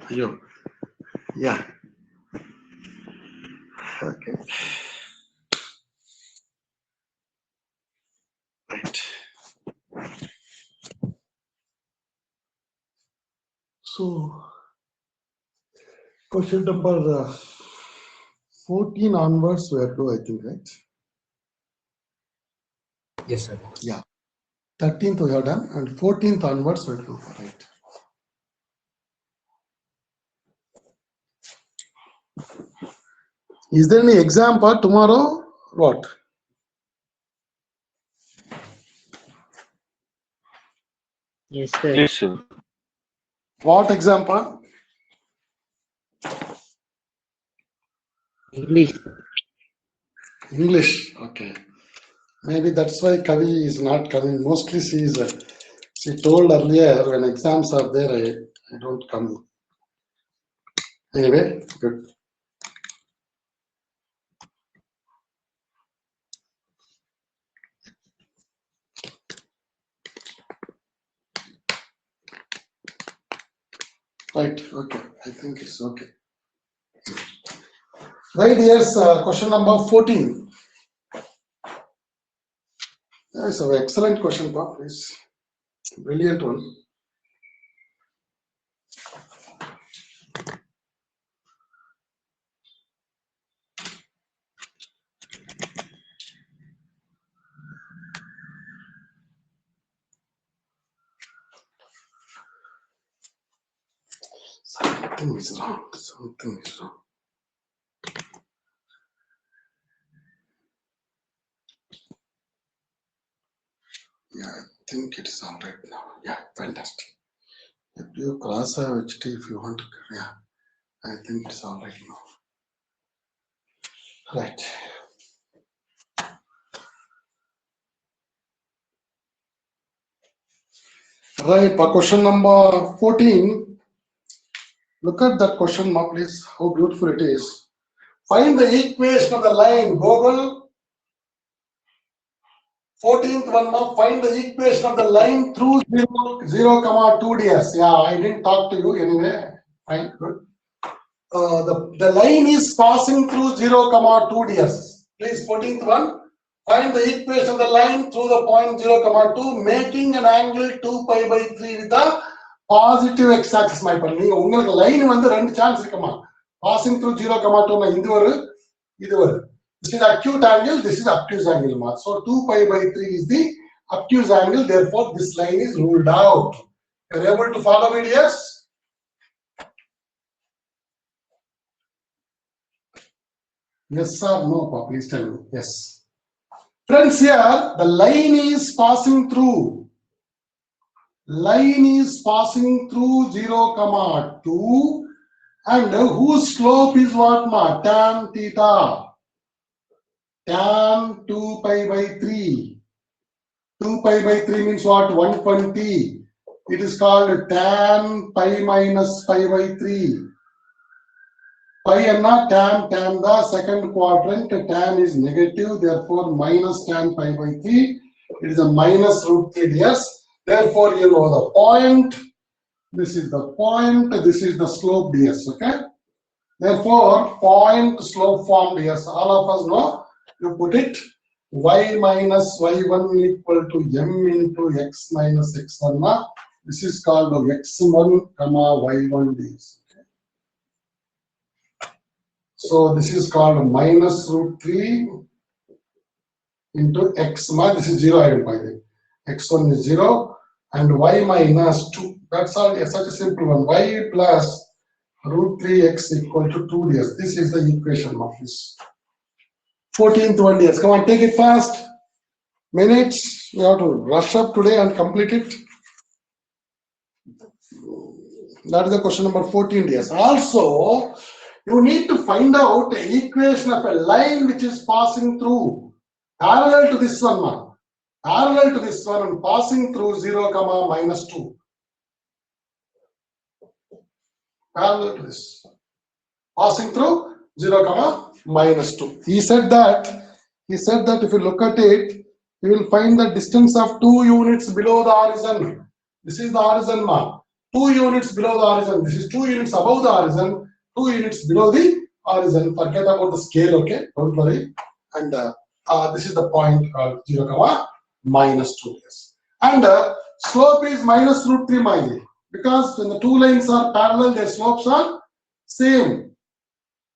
You. Yeah. Okay. Right. So, question number 14 onwards, we have to, I think, right? Yes, sir. Yeah. 13th we have done, and 14th onwards we have to, right? Is there any exam for tomorrow? What? Yes, sir. Yes, sir. What exam for? English. English. Okay. Maybe that's why Kavi is not coming. Mostly she told earlier when exams are there, I don't come. Anyway, good. Right, okay. I think it's okay. Right, here's question number 14. That's an excellent question, Pop. It's a brilliant one. Something is wrong. Something is wrong. Yeah, I think it's all right now. Yeah, fantastic. If you cross HT, if you want to, yeah, I think it's all right now. Right. Right, for question number 14, look at that question mark, please. How beautiful it is. Find the equation of the line. Google 14th one now. Find the equation of the line through 0, 2 ds. Yeah, I didn't talk to you anyway. Fine, good. The line is passing through 0, 2 ds. Please, 14th one. Find the equation of the line through the point 0, 2, making an angle 2 pi by 3 with the positive x-axis. My பண்ணி உங்களுக்கு line வந்து ரெண்டு chance இருக்குமா passing through 0, 2 இது ஒரு இது ஒரு this is acute angle, this is obtuse angle ma. So 2 pi by 3 is the obtuse angle, therefore this line is ruled out. You are able to follow me, yes? Yes or no, please tell me. Yes. Friends, here the line is passing through. Line is passing through 0, 2, and whose slope is what ma? Tan theta. Tan 2 pi by 3. 2 pi by 3 means what? 120. It is called tan pi minus pi by 3. Pi and not tan the second quadrant, tan is negative, therefore minus tan pi by 3. It is a minus root 3 ds. Therefore, you know the point. This is the point. This is the slope ds. Okay. Therefore, point slope form ds. All of us know. You put it y minus y1 equal to m into x minus x1. This is called x1 comma y1 ds. So this is called minus root 3 into x. This is 0. I will find it. X1 is 0 and y minus 2. That's all. It's such a simple one. Y plus root 3x equal to 2 ds. This is the equation of this 14th one ds. Come on, take it fast. Minutes. We have to rush up today and complete it. That is the question number 14 ds. Also, you need to find out the equation of a line which is passing through parallel to this one, parallel to this one and passing through 0, minus 2. Parallel to this, passing through 0, minus 2. He said that if you look at it, you will find the distance of 2 units below the horizon. This is the horizon mark. 2 units below the horizon. This is 2 units above the horizon, 2 units below the horizon. Forget about the scale, okay? Don't worry. And this is the point called 0, minus 2 years. And slope is minus root 3 mile. Because when the two lines are parallel, their slopes are same.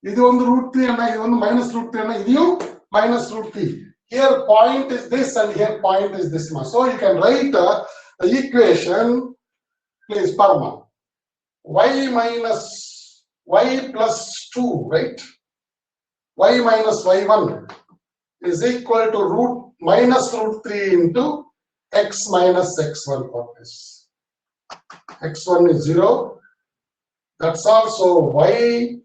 This one root 3 and this one minus root 3 and this minus root 3. Here point is this and here point is this. So you can write the equation, please, Parma. Y minus y plus 2, right? Y minus y1 is equal to root minus root 3 into x minus x1 for this. X1 is 0. That's also y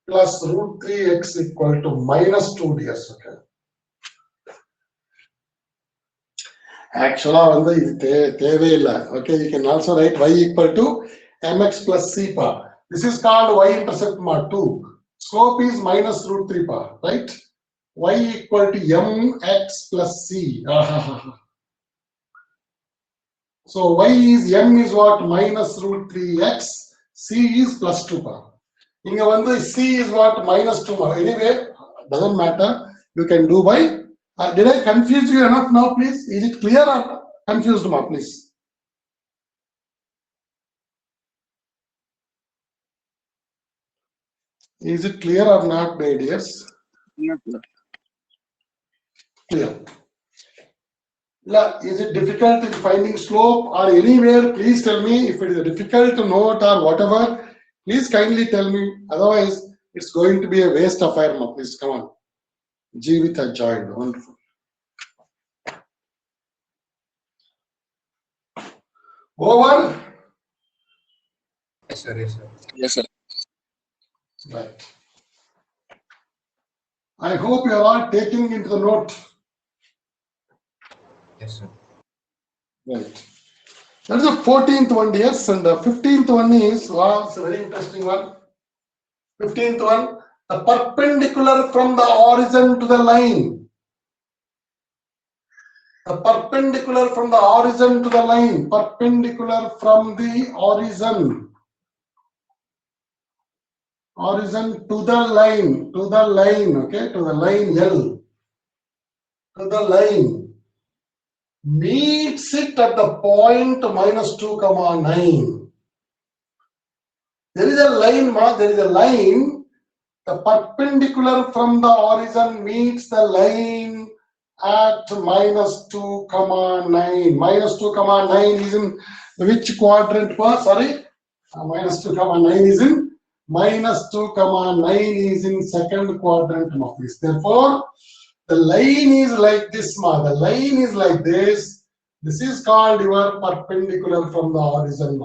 plus root 3x equal to minus 2 ds. Okay. Actually, okay, you can also write y equal to mx plus c pa. This is called y intercept ma 2. Slope is minus root 3 pa, right? Y equal to mx plus c. So y is m is what? Minus root 3x. C is plus 2 pa. C is what? Minus 2 pa. Anyway, doesn't matter. You can do by. Did I confuse you enough now, please? Is it clear or confused, ma, please? Is it clear or not, my dears? Clear. Is it difficult in finding slope or anywhere? Please tell me. If it is difficult to note or whatever, please kindly tell me. Otherwise, it's going to be a waste of time. Please come on. Jeevitha joined. Wonderful. Over. Yes, sir. Yes, sir. Yes, sir. Right. I hope you are all taking into the note. Yes, sir. Right. That is the 14th one, yes, and the 15th one is, wow, it's a very interesting one. 15th one, the perpendicular from the horizon to the line. The perpendicular from the horizon to the line. Perpendicular from the horizon. Horizon to the line. To the line, okay, to the line L. To the line. Meets it at the point minus 2, 9. There is a line, there is a line. The perpendicular from the horizon meets the line at minus 2, 9. Minus 2, 9 is in which quadrant? Sorry, minus 2, 9 is in minus 2, 9 is in second quadrant of this. Therefore, the line is like this, the line is like this. This is called your perpendicular from the horizon,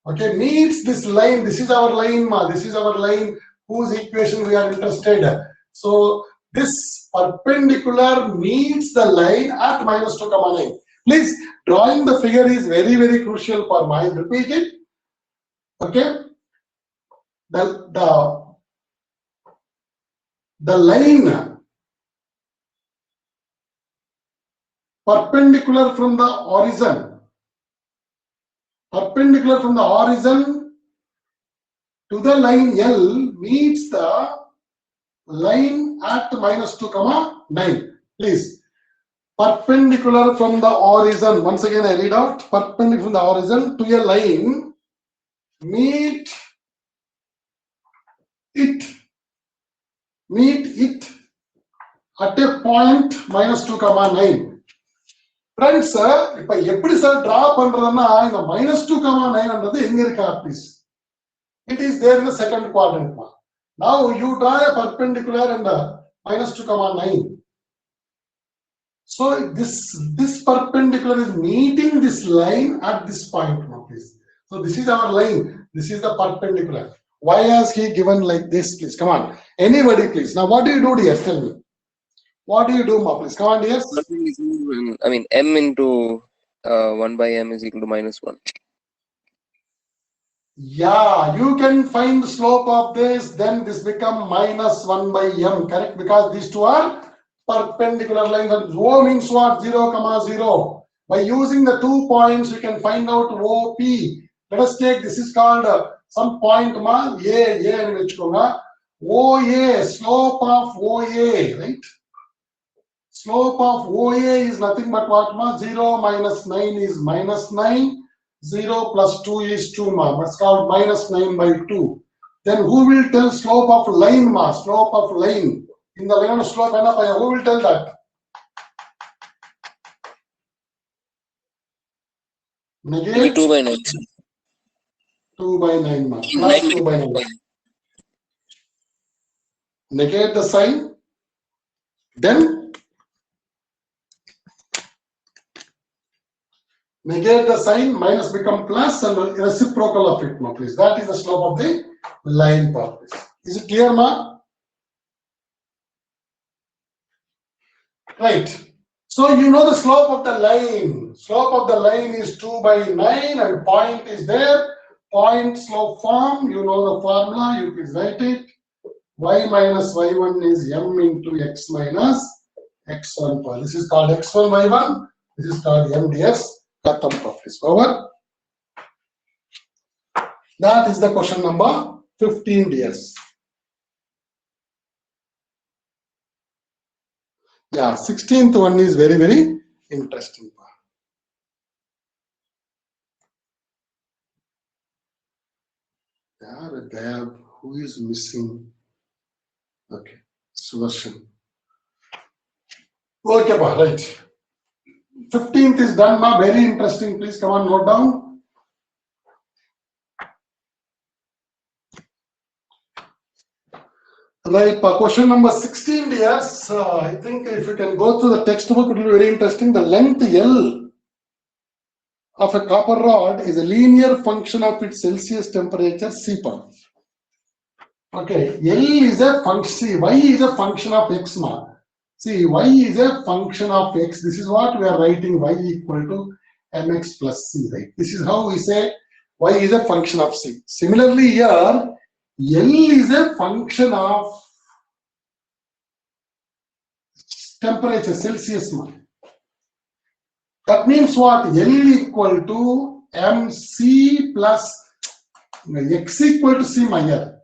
okay, meets this line. This is our line, this is our line whose equation we are interested. So this perpendicular meets the line at minus 2, 9. Please, drawing the figure is very, very crucial for my. Repeat it. Okay. The line perpendicular from the horizon. Perpendicular from the horizon to the line L meets the line at minus 2, 9. Please. Perpendicular from the horizon. Once again, I read out. Perpendicular from the horizon to a line. Meet it at a point minus 2, 9. Friends, if I draw the minus 2, 9 please. It is there in the second quadrant. Now you draw a perpendicular and minus 2, 9. So this perpendicular is meeting this line at this point, please. So this is our line. This is the perpendicular. Why has he given like this, please? Come on. Anybody, please. Now, what do you do, dear? Tell me. What do you do, please? Come on, dear. I mean, m into 1 by m is equal to minus 1. Yeah, you can find the slope of this. Then this become minus 1 by m, correct? Because these two are perpendicular lines. And rho means what? 0, 0. By using the 2 points, we can find out OP. Let us take, this is called some point ma, A and vechkonga. OA, slope of OA, right? Slope of OA is nothing but what ma? 0 minus 9 is minus 9. 0 plus 2 is 2 ma. That's called minus 9 by 2. Then who will tell slope of line ma? Slope of line. In the line of slope, who will tell that? Negate 2 by 9. 2 by 9 ma. Plus 2 by 9. Negate the sign. Then negate the sign, minus become plus and reciprocal of it, ma, please. That is the slope of the line part. Is it clear, ma? Right. So you know the slope of the line. Slope of the line is 2 by 9 and point is there. Point slope form, you know the formula, you can write it. Y minus y1 is m into x minus x1. This is called x1, y1. This is called m ds. Katam is over. That is the question number 15 ds. Yeah, 16th one is very, very interesting. There, who is missing? Okay, Sudarshan. Okay, right. 15th is done, ma. Very interesting. Please come on, note down. Right, question number 16, yes. I think if you can go through the textbook, it will be very interesting. The length L of a copper rod is a linear function of its Celsius temperature C per. Okay, L is a function, Y is a function of X ma. See, Y is a function of X. This is what we are writing, Y equal to mx plus C, right? This is how we say Y is a function of C. Similarly here, L is a function of temperature, Celsius. That means what? L equal to mc plus x equal to C here.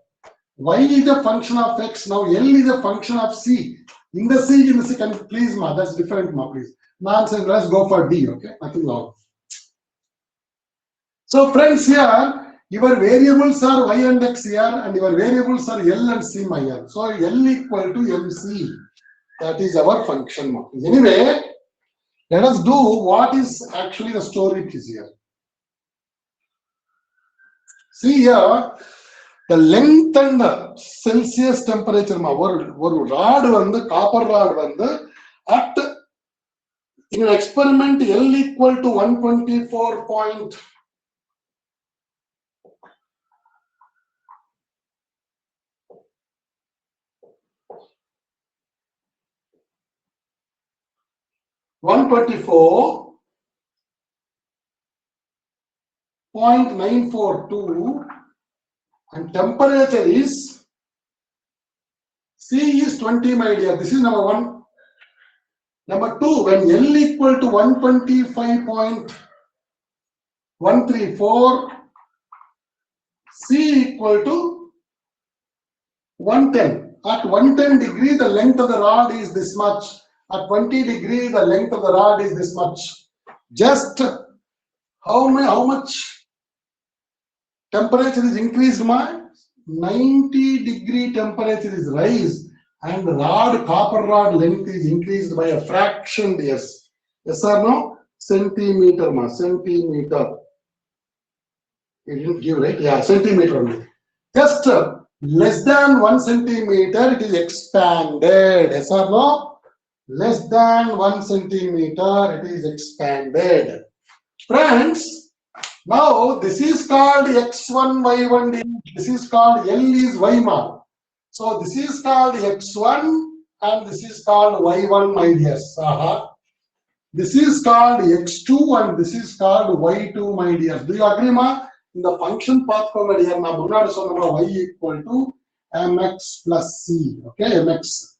Y is a function of X. Now L is a function of C. In the C, can you please, ma? That's different, ma, please. Nonsense. Let's go for D, okay? Nothing wrong. So, friends, here, your variables are Y and X here, and your variables are L and C, ma, here. So, L equal to MC. That is our function, ma. Anyway, let us do what is actually the story is here. See here, the length and the Celsius temperature, ma, one rod and the copper rod and the at in an experiment L equal to 124 point. .942 and temperature is C is 20, my dear. This is number 1. Number 2, when L equal to 125.134, C equal to 110. At 110 degree, the length of the rod is this much. At 20 degree, the length of the rod is this much. Just how much temperature is increased, ma? 90 degree temperature is raised, and the copper rod length is increased by a fraction, yes. Yes or no? Centimeter, ma. Centimeter. You didn't give, right? Yeah, centimeter only. Just less than 1 centimeter, it is expanded. Yes or no? Less than 1 centimeter, it is expanded. Friends, now this is called x1, y1, this is called L is y ma. So this is called x1 and this is called y1, my dears. This is called x2 and this is called y2, my dears. Do you agree, ma? In the function path, y equal to mx plus c. Okay, mx.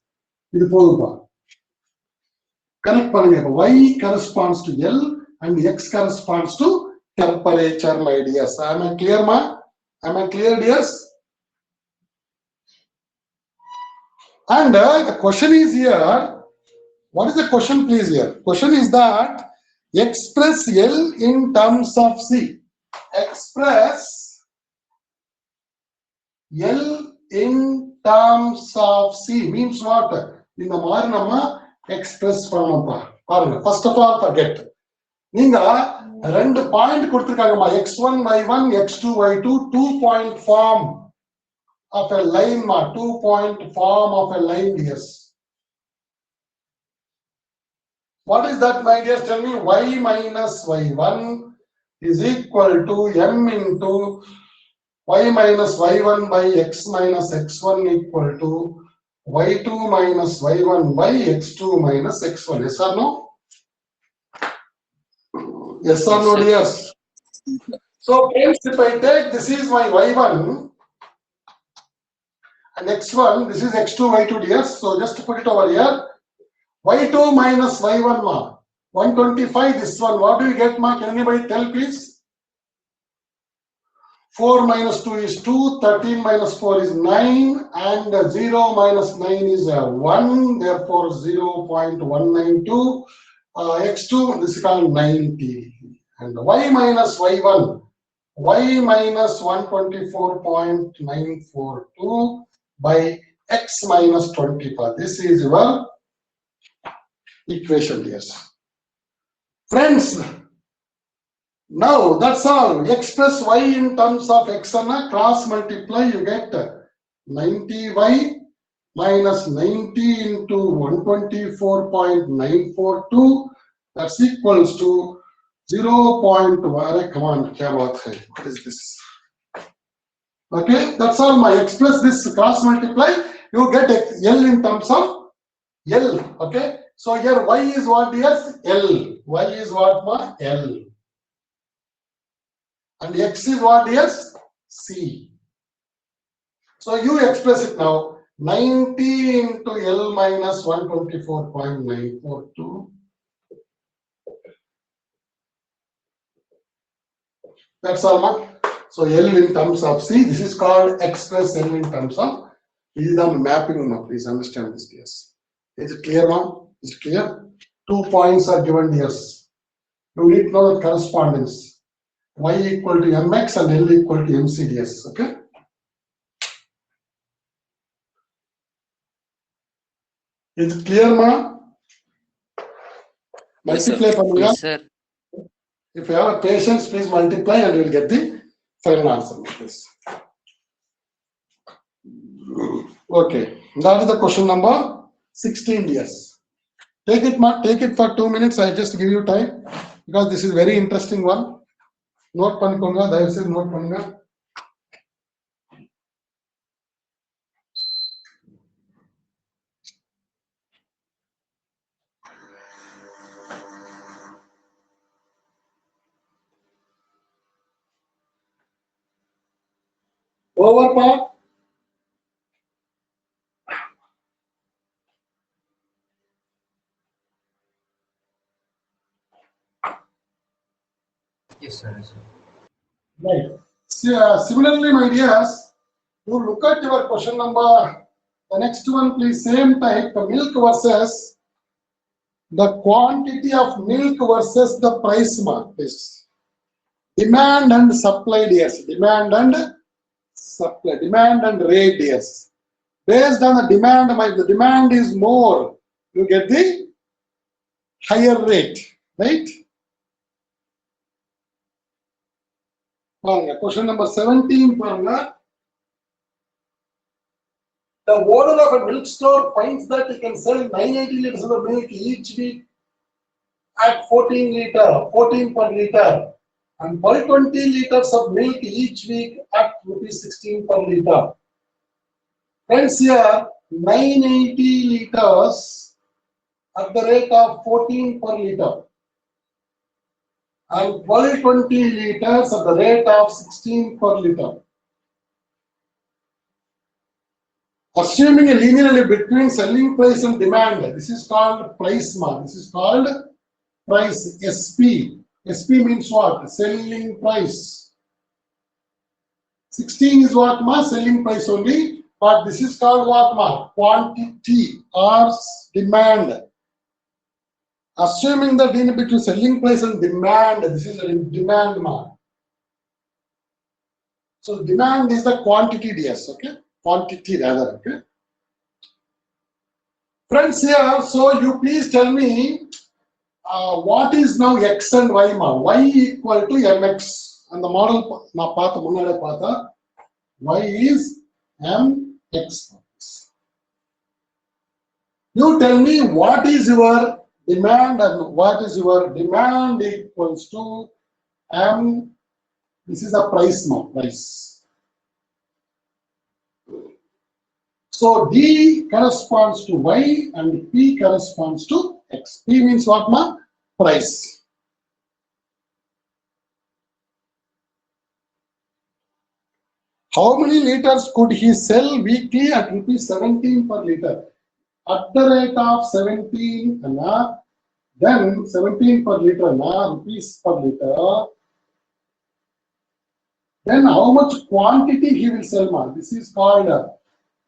Connect y corresponds to L and x corresponds to temperature, my dears. Am I clear, ma? Am I clear, dears? And the question is here, what is the question, please, here? Question is that express L in terms of C. Express L in terms of C means what? In the Maranama express Paramapa. First of all, forget. Ninga, two point x1, y1, x2, y2, 2-point form of a line, 2-point form of a line, yes. What is that, my dears? Tell me. Y minus y1 is equal to m into y minus y1 by x minus x1 equal to y2 minus y1 by x2 minus x1. Yes or no? Yes or no, dears? So, friends, if I take this is my y1 and x1, this is x2, y2, dears. So, just to put it over here, y2 minus y1, ma. 125, this one. What do you get, ma? Can anybody tell, please? 4 minus 2 is 2, 13 minus 4 is 9, and 0 minus 9 is 1, therefore 0.192. X2, this is called 90. And y minus y1, y minus 124.942 by x minus 25. This is your equation, yes. Friends, now that's all. Express y in terms of x and cross multiply, you get 90y minus 90 into 124.942. That's equals to 0.1. Come on, what is this? Okay, that's all. My express this cross multiply, you get L in terms of L. Okay, so here y is what? Yes, L. Y is what, ma? L. And x is what? Yes, C. So you express it now. 90 into L minus 124.942. That's all, ma. So L in terms of C. This is called express L in terms of. This is the mapping, ma. Please understand this, yes. Is it clear, ma? Is it clear? 2 points are given, yes. You need to know the correspondence. Y equal to mx and L equal to mcds. Okay. Is it clear, ma? Multiply, Yes, sir. If you have patience, please multiply and you will get the final answer. Please. Okay. That is the question number 16, yes. Take it, ma. Take it for 2 minutes. I just give you time because this is very interesting one. Note panikonga, dayavidu note pannunga. Over, pa. Yes, sir. Right. Similarly, my dears, you look at your question number. The next one, please, same type, the milk versus the quantity of milk versus the price mark. Please. Demand and supply, dears. Demand and supply. Demand and rate, dears. Based on the demand, if the demand is more, you get the higher rate, right? Question number 17. The owner of a milk store finds that he can sell 980 liters of milk each week at 14 per liter, and 120 liters of milk each week at ₹16 per liter. Friends, here 980 liters at the rate of 14 per liter and 120 liters at the rate of 16 per liter. Assuming a linearity between selling price and demand, this is called price mark. This is called price SP. SP means what? Selling price. 16 is what, ma? Selling price only. But this is called what, ma? Quantity or demand. Assuming that in between selling price and demand, this is a demand, ma. So demand is the quantity, DS, okay? Quantity rather, okay? Friends here, so you please tell me what is now X and Y, ma? Y equal to MX. And the model, na path, munade path, Y is MX. You tell me what is your demand and what is your demand equals to M. This is a price now, price. So D corresponds to Y and P corresponds to X. P means what, ma? Price. How many liters could he sell weekly at rupees 17 per liter? At the rate of 17, then 17 per liter, rupees per liter. Then how much quantity he will sell, ma? This is called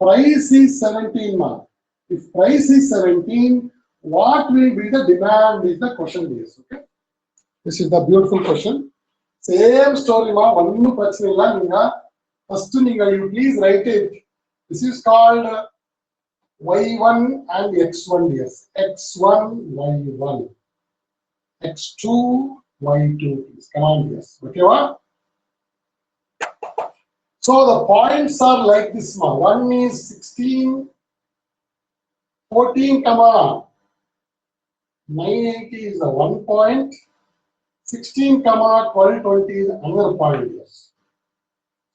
price is 17, ma. If price is 17, what will be the demand is the question is, okay? This is the beautiful question. Same story, ma. One prachana illa ninga. First ninga you please write it. This is called Y1 and X1, yes. X1, Y1. X2, Y2, please. Come on, yes. Okay, what? So the points are like this, ma. One is 16, 14, 980 is the 1 point. 16, 12, 20 is another point, yes.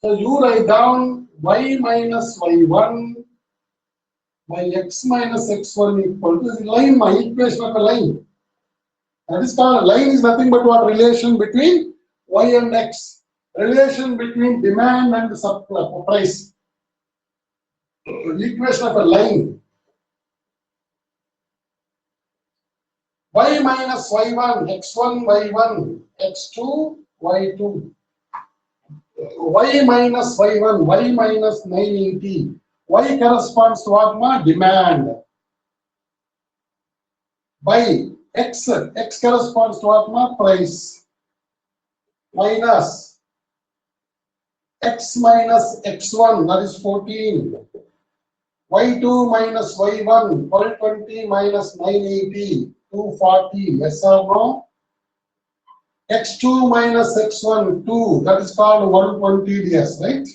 So you write down Y minus Y1 by X minus X1 equal to the line, my equation of a line. That is called, line is nothing but what? Relation between Y and X. Relation between demand and supply, price. Equation of a line. Y minus Y1, X1, Y1, X2, Y2. Y minus Y1, Y minus 980. Y corresponds to what, ma? Demand. By X, X corresponds to what, ma? Price. Minus X minus X1, that is 14. Y2 minus Y1, 1220 minus 980, 240. Yes or no? X2 minus X1, 2. That is called 120 DS, right?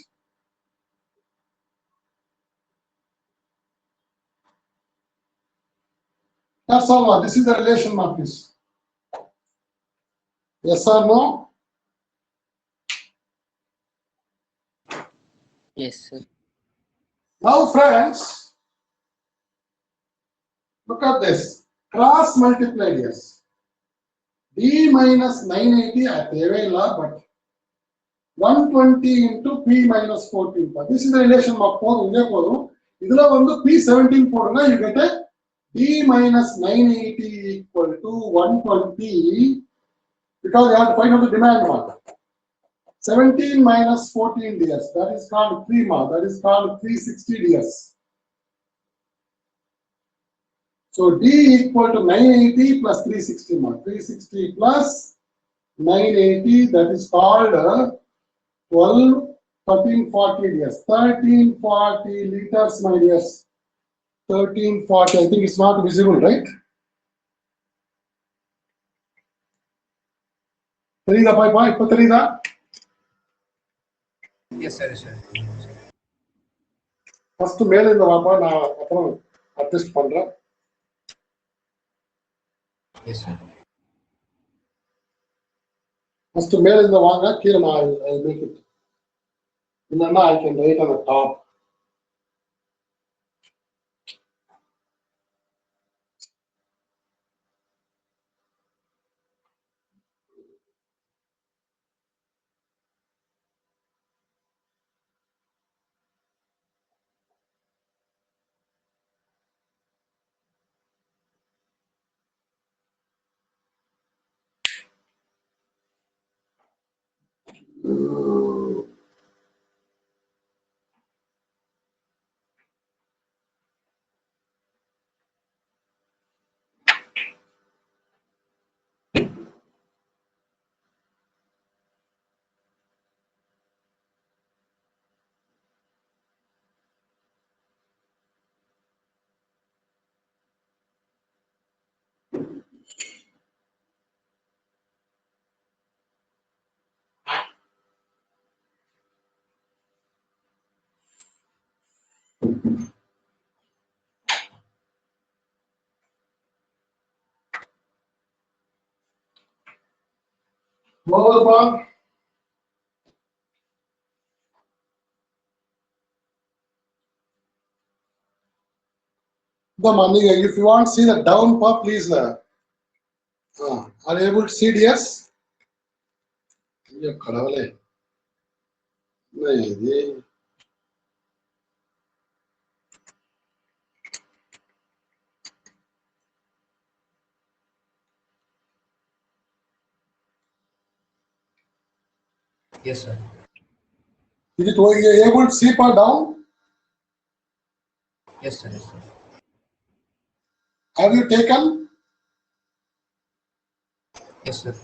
That's all. This is the relation, Marcus. Yes or no? Yes, sir. Now, friends, look at this. Cross multiplied, yes. D minus 980 at Avela, but 120 into P minus 14. This is the relation of 4. P17 you get a D minus 980 equal to 120 because you have to find out the demand one. 17 minus 14 DS, that is called 3 mark, that is called 360 DS. So D equal to 980 plus 360 mark. 360 plus 980, that is called 12, 1340 DS. 1340 liters, my dears. 1340, I think it's not visible, right? Yes, sir. Yes, sir. First மேல இந்த வாப்பா நான் அப்புறம் adjust பண்றேன். Yes, sir. First மேல இந்த வாங்க கீழே நான் I'll make it. இல்லைன்னா I can write on the top. Global bar. The money, if you want to see the down part, please. Are you able to see it? Yes? Yeah, Kadavale. No, Yes, sir. is it able to see part down? Yes, sir. Yes, sir. Have you taken? Yes, sir.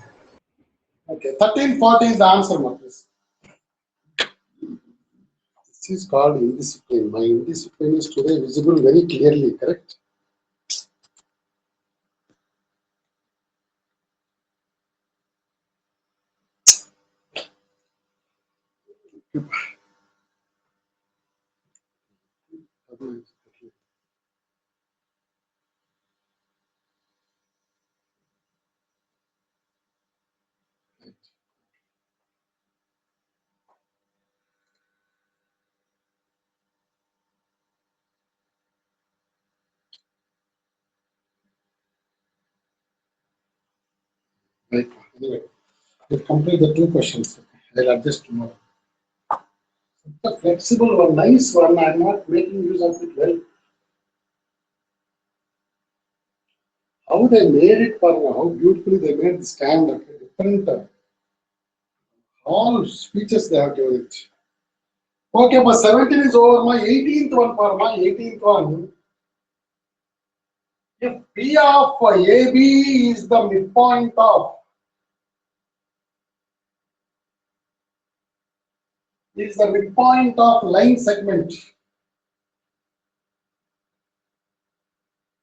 Okay, 1340 is the answer, Marcus. This is called indiscipline. My indiscipline is today visible very clearly, correct? Right. Anyway, we'll complete the two questions. I'll adjust tomorrow. The flexible one, nice one. I'm not making use of it well. How they made it for how beautifully they made the stand. Okay, different all speeches they have given it. Okay, but 17 is over. My 18th one for my 18th one. If P of AB is the midpoint of line segment.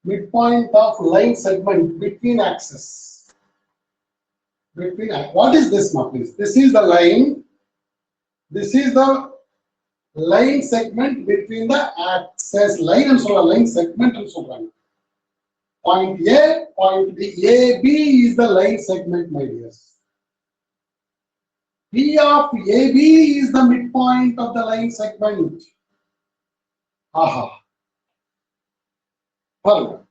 Midpoint of line segment between axes. What is this, please? This is the line. This is the line segment between the axes. Line and so line segment and so on. Point A, point B. AB is the line segment, my dears. P of AB is the midpoint of the line segment. Aha. Perfect.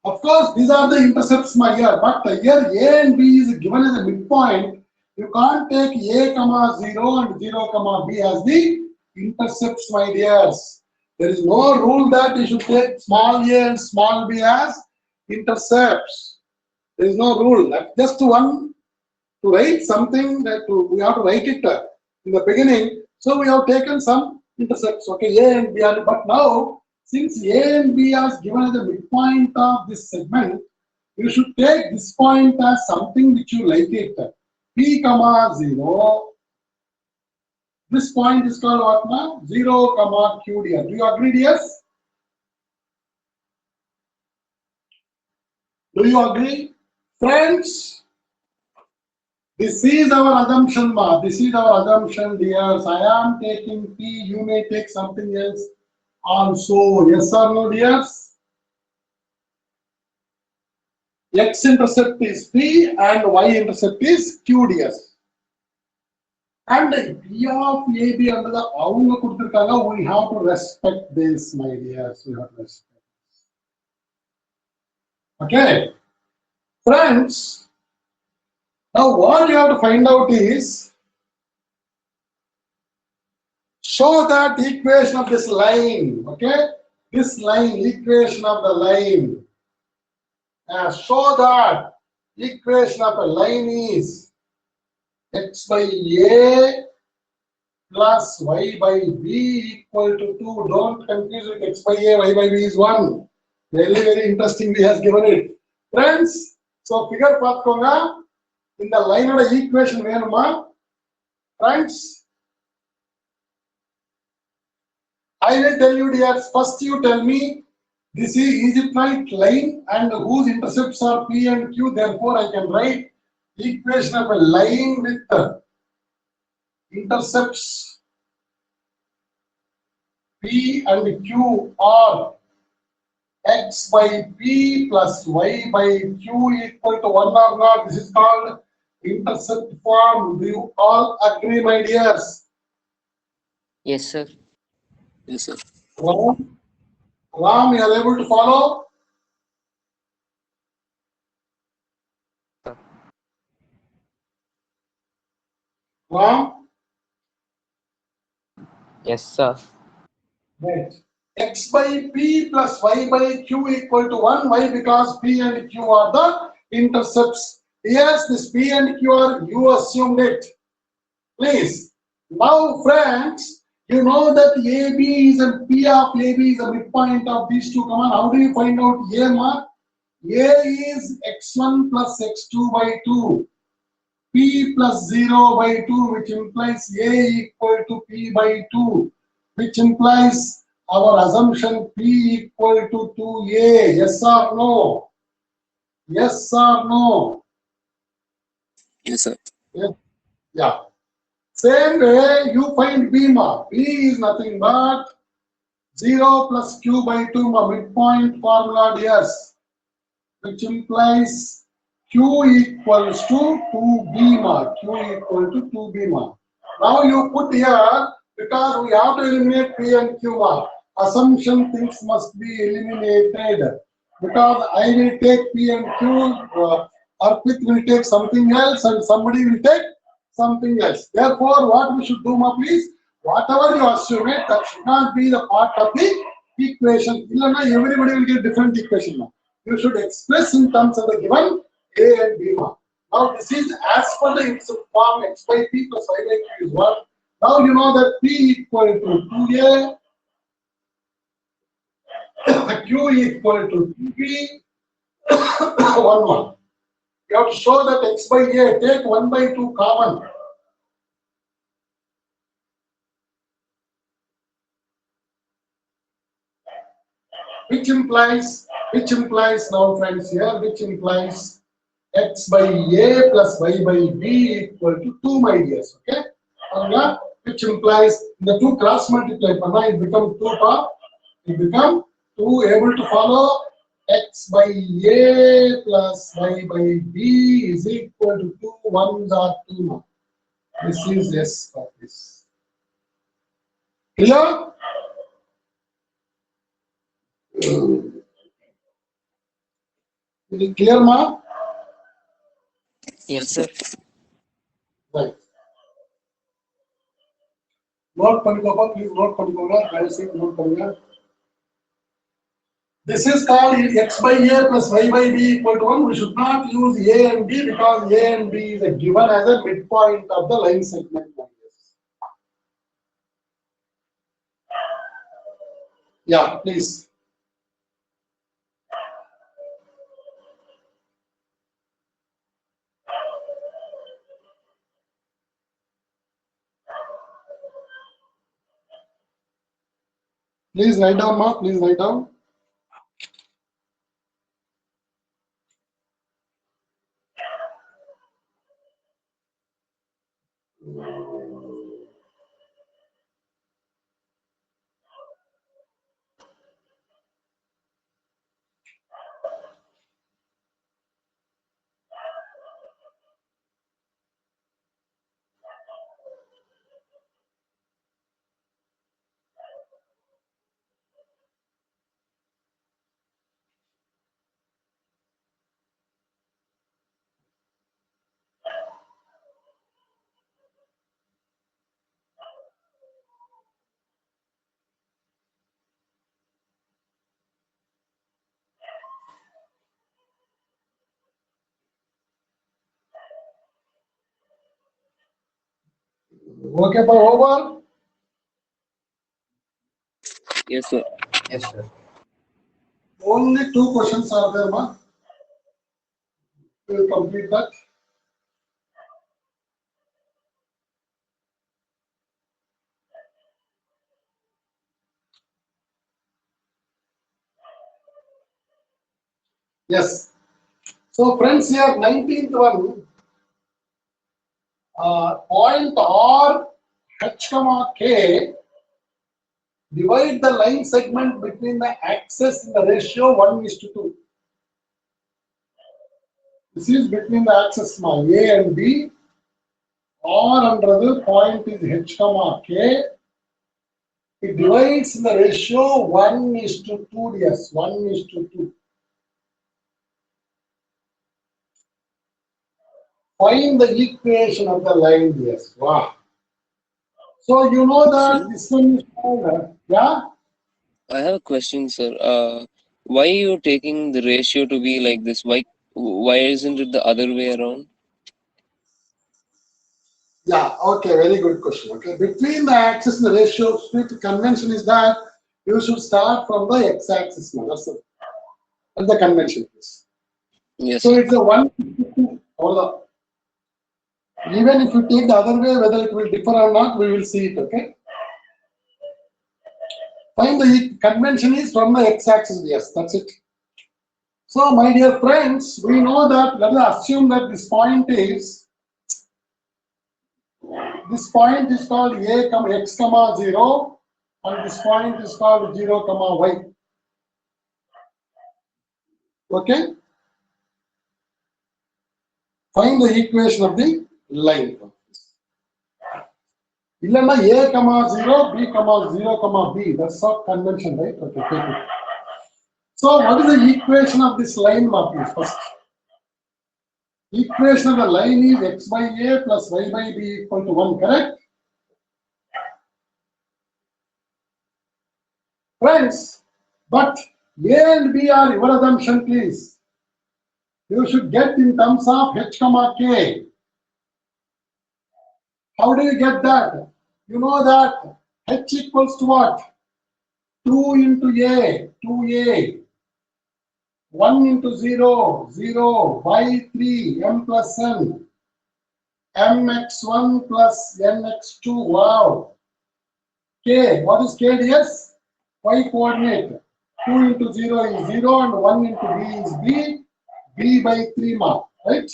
Of course, these are the intercepts, my dear. But here A and B is given as a midpoint. You can't take A comma 0 and 0 comma B as the intercepts, my dears. There is no rule that you should take small a and small b as intercepts. There is no rule. That's just one to write something that we have to write it in the beginning. So we have taken some intercepts. Okay, A and B are, but now since A and B are given as the midpoint of this segment, you should take this point as something which you like it. P comma 0. This point is called what now? 0 comma Q dear. Do you agree, yes? Do you agree? Friends, this is our assumption, ma. This is our assumption, dears. I am taking P, you may take something else also. Yes or no, dears? X-intercept is P and Y-intercept is Q, dears. And P of AB under the avunga kuduthirukanga, we have to respect this, my dears. We have to respect. Okay, friends. Now what you have to find out is show that equation of this line. Okay, this line, equation of the line. Show that equation of a line is x by a plus y by b equal to 2. Don't confuse with x by a, y by b is 1. Very interesting we has given it. Friends, so figure paatkonga in the line of the equation venuma. Friends, I will tell you dear, first you tell me this is it right line and whose intercepts are p and q, therefore I can write equation of a line with intercepts p and q are x by p plus y by q equal to 1 or not. This is called intercept form. Do you all agree, my dears? Yes, sir. Yes, sir. Ram, Ram, you are able to follow? Ram? Yes, sir. Right. X by p plus y by q equal to 1. Why? Because p and q are the intercepts. Yes, this p and q are, you assumed it. Please. Now, friends, you know that AB is a P of AB is a midpoint of these two. Come on, how do you find out A mark? A is x1 plus x2 by 2. P plus 0 by 2, which implies A equal to P by 2, which implies our assumption P equal to 2A. Yes or no? Yes or no? Yes, sir. Yes. Yeah. Same way, you find B mark. B is nothing but 0 plus Q by 2, midpoint formula, yes, which implies Q equals to 2B mark. Q equal to 2B mark. Now you put here, because we have to eliminate P and Q mark. Assumption things must be eliminated. Because I will take P and Q, Arpit will take something else, and somebody will take something else. Therefore, what we should do, ma, please, whatever you assume it, that should not be the part of the equation. Everybody will get different equation now. You should express in terms of the given A and B mark. Now this is as per the form x by p plus y by q is what. Now you know that p equal to 2a, q equal to 2b, 1 1. You have to show that x by a, take 1 by 2 common. Which implies now friends here, which implies x by a plus y by b equal to 2, my dears. Okay? Which implies the 2 cross multiply, it becomes 2 power. It become 2, able to follow x by a plus y by b is equal to 2, 1s are 2. This is yes for this. Clear? Is it clear, ma? Yes, sir. Right. Note பண்ணிக்கோங்க, please note பண்ணிக்கோங்க, தயவுசெய்து note பண்ணுங்க. This is called x by a plus y by b equal to 1. We should not use a and b because a and b is given as a midpoint of the line segment. Yeah, please. Please write down, ma. Please write down. Okay, but over. Yes, sir. Yes, sir. Only 2 questions are there, ma. We will complete that. Yes. So friends, here 19th one, point R H comma K, divide the line segment between the axes in the ratio 1:2. This is between the axes A and B. R under the point is H comma K. It divides in the ratio 1:2. Yes, 1:2. Find the equation of the line. Yes. Wow. So you know that this one is called, yeah. I have a question, sir. Why are you taking the ratio to be like this? Why isn't it the other way around? Yeah, okay, very good question. Okay, between the axis and the ratio split convention is that you should start from the x-axis now. That's the convention is. Yes, So sir. it's a 1:2. Even if you take the other way, whether it will differ or not, we will see it. Okay. Find the convention is from the x-axis. Yes, that's it. So, my dear friends, we know that. Let us assume that this point is called a comma x comma 0, and this point is called 0 comma y. Okay. Find the equation of the line. Illanna a comma 0, b comma 0 comma b. That's our convention, right? Okay, take it. So, what is the equation of this line, please? First, equation of the line is x by a plus y by b equal to 1, correct? Friends, but a and b are your assumption, please. You should get in terms of h comma k. How do you get that? You know that h equals to what? 2 into a, 2a. 1 into 0, 0, by 3, m plus n, mx1 plus nx2, wow. K, what is k, dears? Y coordinate. 2 into 0 is 0 and 1 into b is b by 3 mark, right?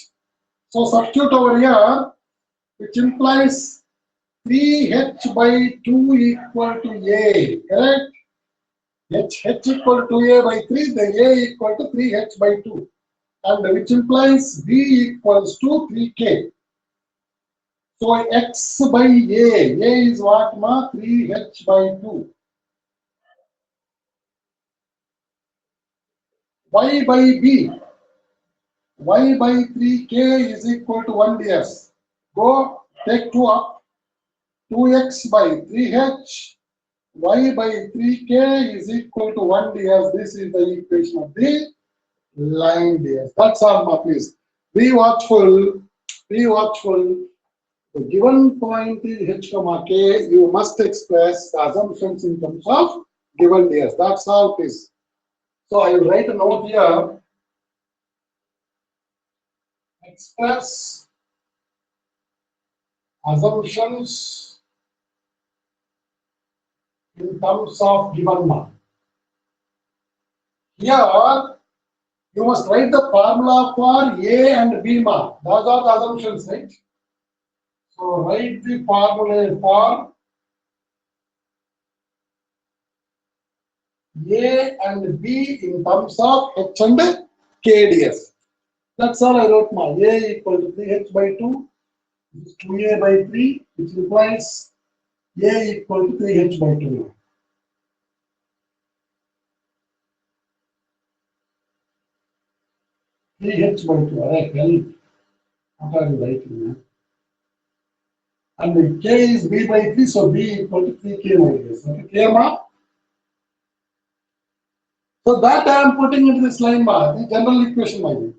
So substitute over here, which implies 3h by 2 equal to a, correct? H equal to a by 3, then a equal to 3h by 2. And which implies b equals to 3k. So x by a is what, ma? 3h by 2. Y by b, y by 3k is equal to 1 ds. Go take 2 up, 2x by 3h, y by 3k is equal to 1 ds. This is the equation of the line ds. That's all, ma, please. Be watchful, be watchful. The given point is h comma k, you must express the assumptions in terms of given ds. That's all, please. So I will write a note here. Express assumptions in terms of given mark. Here, you must write the formula for A and B mark. Those are the assumptions, right? So write the formula for A and B in terms of H and KDS. That's all I wrote now. A equal to 3H by 2, is 2A by 3, which implies A equal to 3H by 2. Three H by 2. Alright, what are you writing now? And the K is B by 3, so B equal to 3K by 3. Okay, clear, ma? So that I am putting into this line bar, the general equation by.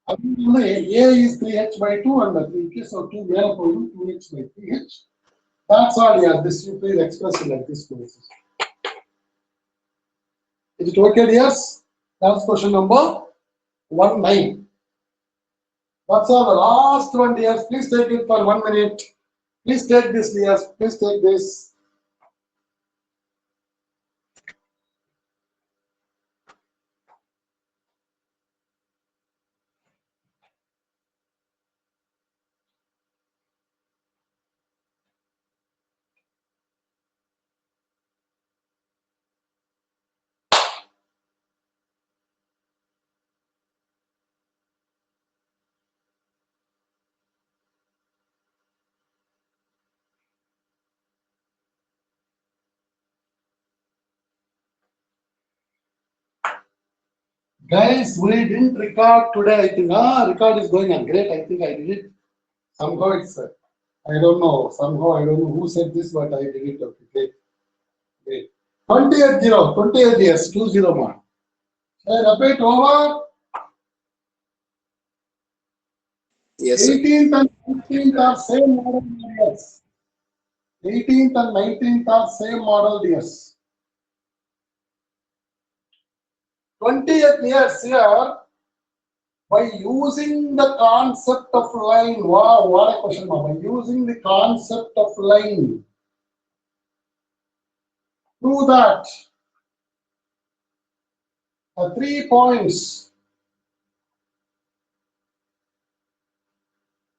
A is 3h by 2 and in case of 2 மேல போயிடும் 2h by 3h. That's all, yeah. This you please express it like this. Is it okay, dears? That's question number 19. That's all. The last one, dears. Please take it for 1 minute. Please take this, dears. Please take this. Guys, we didn't record today. I think record is going on. Great. I think I did it. Somehow it's I don't know. Somehow I don't know who said this, but I did it. Okay, great. Great. 28 years, 20 mark. Repeat over. Yes, sir. 18th and 19th are same model years. 18th and 19th are same model years. 20th years here, by using the concept of line, wow, what a question, by using the concept of line, prove that 3 points,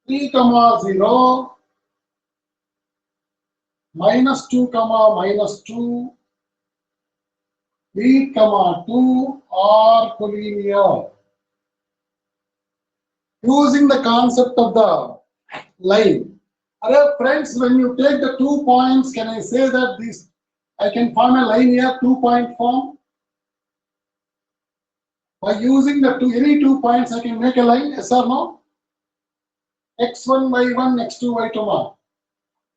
3, 0, -2, -2, 8, 2 are collinear. Using the concept of the line. Hello friends, when you take the 2 points, can I say that this, I can form a line here, 2-point form? By using the any 2 points, I can make a line, yes or no? x1 by 1, x2 by 2 mark.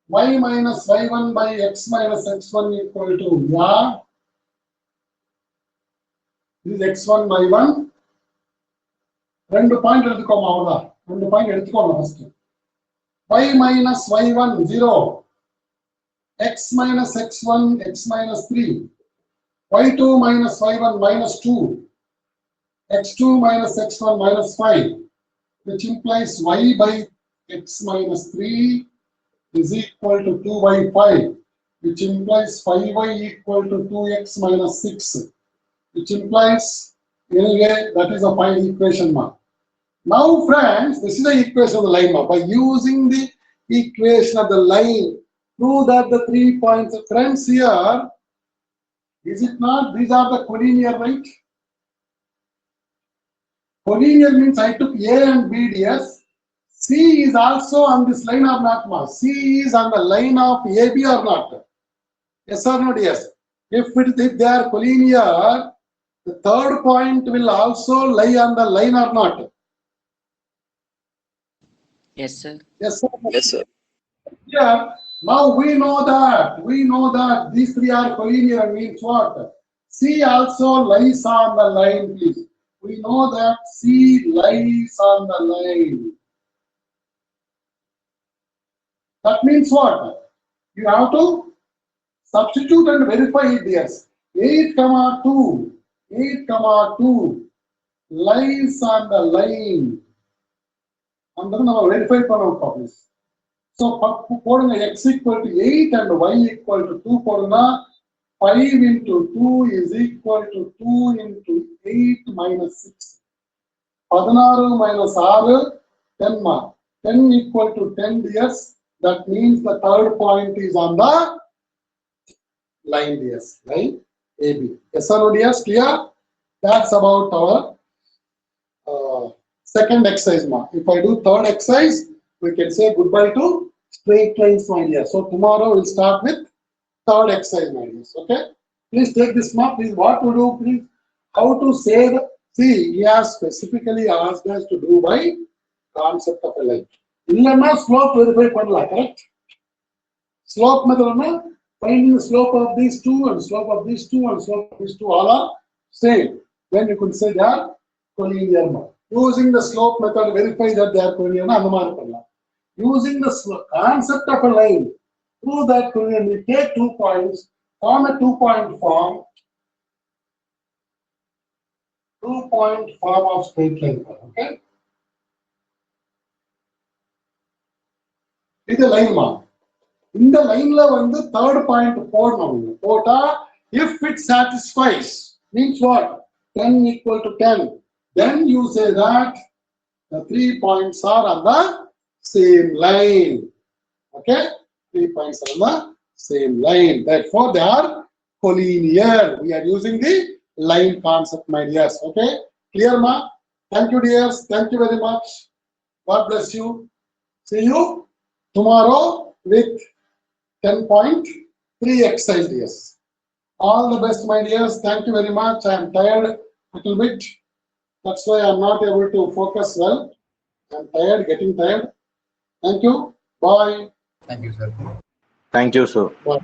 Y minus y1 by x minus x1 equal to, yeah. This is x1 by 1. 2 point எடுத்துக்கோமா அவ்வளவுதான். 2 point எடுத்துக்கோங்க first. Y minus y1 0. X minus x1 x minus 3. Y2 minus y1 minus 2. X2 minus x1 minus 5, which implies y by x minus 3 is equal to 2 by 5, which implies 5y equal to 2x minus 6, which implies, anyway, that is a final equation mark. Now, friends, this is the equation of the line mark. By using the equation of the line, prove that the 3 points, friends, here, is it not, these are the collinear, right? Collinear means I took A and B, yes. C is also on this line or not, ma? C is on the line of AB or not? Yes or no, yes? If they are collinear, the third point will also lie on the line or not? Yes, sir. Yes, sir. Yes, sir. Yeah. Now we know that these 3 are collinear means what? C also lies on the line, please. We know that C lies on the line. That means what? You have to substitute and verify it, yes. 8, 2, 8, 2 lies on the line. And then we verify this. So, x equal to 8 and y equal to 2, 5 into 2 is equal to 2 into 8 minus 6. 16 minus 6, 10 mark. 10 equal to 10 years. That means the third point is on the line, yes, line AB. Yes or no, dears? Clear? That's about our second exercise mark. If I do third exercise, we can say goodbye to straight lines, my dear. So tomorrow we'll start with third exercise, my dears. Okay? Please take this mark. Please, what to do? Please, how to say the. See, he has specifically asked us to do by concept of a line. Illana slope verify பண்ணலாம், correct? Slope method, finding the slope of these two and slope of these two and slope of these two all are same. Then you could say they are collinear mark. Using the slope method, verify that they are collinear. அந்த மாதிரி பண்ணலாம். Using the concept of a line, prove that collinear. We take 2 points, form a 2-point form, 2-point form of straight line. Okay? இது line மா. இந்த லைன்ல வந்து third point போடணும். போட்டா if it satisfies, means what? 10 equal to 10. Then you say that the 3 points are on the same line. Okay? 3 points are on the same line. Therefore, they are collinear. We are using the line concept, my dears. Okay? Clear, ma? Thank you, dears. Thank you very much. God bless you. See you tomorrow with 10.3 exercise, dears. All the best, my dears. Thank you very much. I am tired a little bit. That's why I'm not able to focus well. I'm tired, getting tired. Thank you. Bye. Thank you, sir. Thank you, sir. Bye.